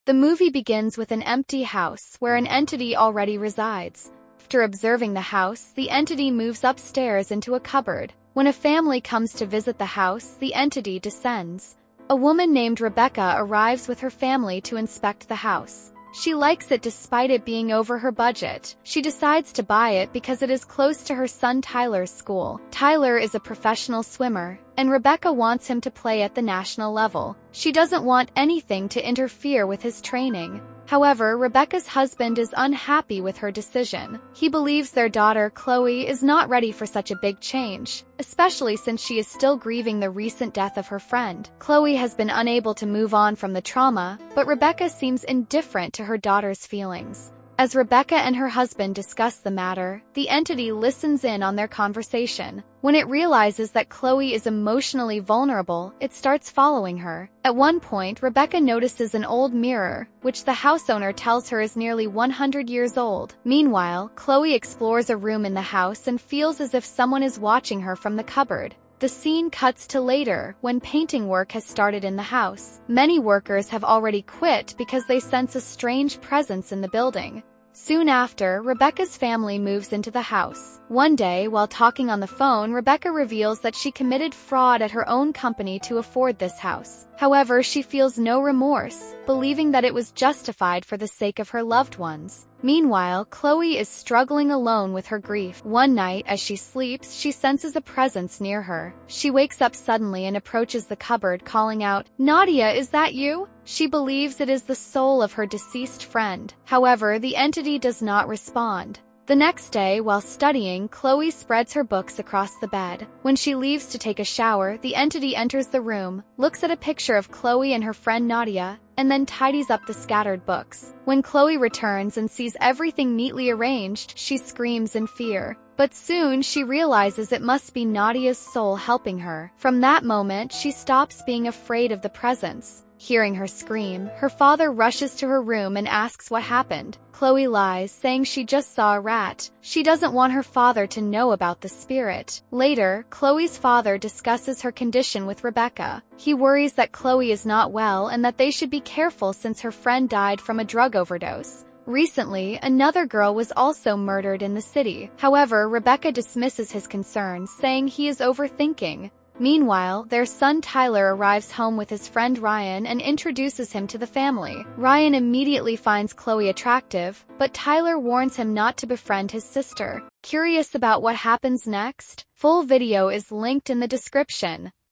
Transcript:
The movie begins with an empty house where an entity already resides. After observing the house, the entity moves upstairs into a cupboard. When a family comes to visit the house, the entity descends. A woman named Rebecca arrives with her family to inspect the house. She likes it despite it being over her budget. She decides to buy it because it is close to her son Tyler's school. Tyler is a professional swimmer, and Rebecca wants him to play at the national level. She doesn't want anything to interfere with his training. However, Rebecca's husband is unhappy with her decision. He believes their daughter, Chloe, is not ready for such a big change, especially since she is still grieving the recent death of her friend. Chloe has been unable to move on from the trauma, but Rebecca seems indifferent to her daughter's feelings. As Rebecca and her husband discuss the matter, the entity listens in on their conversation. When it realizes that Chloe is emotionally vulnerable, it starts following her. At one point, Rebecca notices an old mirror, which the house owner tells her is nearly 100 years old. Meanwhile, Chloe explores a room in the house and feels as if someone is watching her from the cupboard. The scene cuts to later, when painting work has started in the house. Many workers have already quit because they sense a strange presence in the building. Soon after, Rebecca's family moves into the house. One day, while talking on the phone, Rebecca reveals that she committed fraud at her own company to afford this house. However, she feels no remorse, believing that it was justified for the sake of her loved ones. Meanwhile, Chloe is struggling alone with her grief. One night, as she sleeps, she senses a presence near her. She wakes up suddenly and approaches the cupboard, calling out, "Nadia, is that you?" She believes it is the soul of her deceased friend. However, the entity does not respond. The next day, while studying, Chloe spreads her books across the bed. When she leaves to take a shower, the entity enters the room, looks at a picture of Chloe and her friend Nadia, and then tidies up the scattered books. When Chloe returns and sees everything neatly arranged, she screams in fear. But soon she realizes it must be Nadia's soul helping her. From that moment, she stops being afraid of the presence. Hearing her scream, her father rushes to her room and asks what happened. Chloe lies, saying she just saw a rat. She doesn't want her father to know about the spirit. Later, Chloe's father discusses her condition with Rebecca. He worries that Chloe is not well and that they should be careful since her friend died from a drug overdose. Recently, another girl was also murdered in the city. However, Rebecca dismisses his concerns, saying he is overthinking. Meanwhile, their son Tyler arrives home with his friend Ryan and introduces him to the family. Ryan immediately finds Chloe attractive, but Tyler warns him not to befriend his sister. Curious about what happens next? Full video is linked in the description.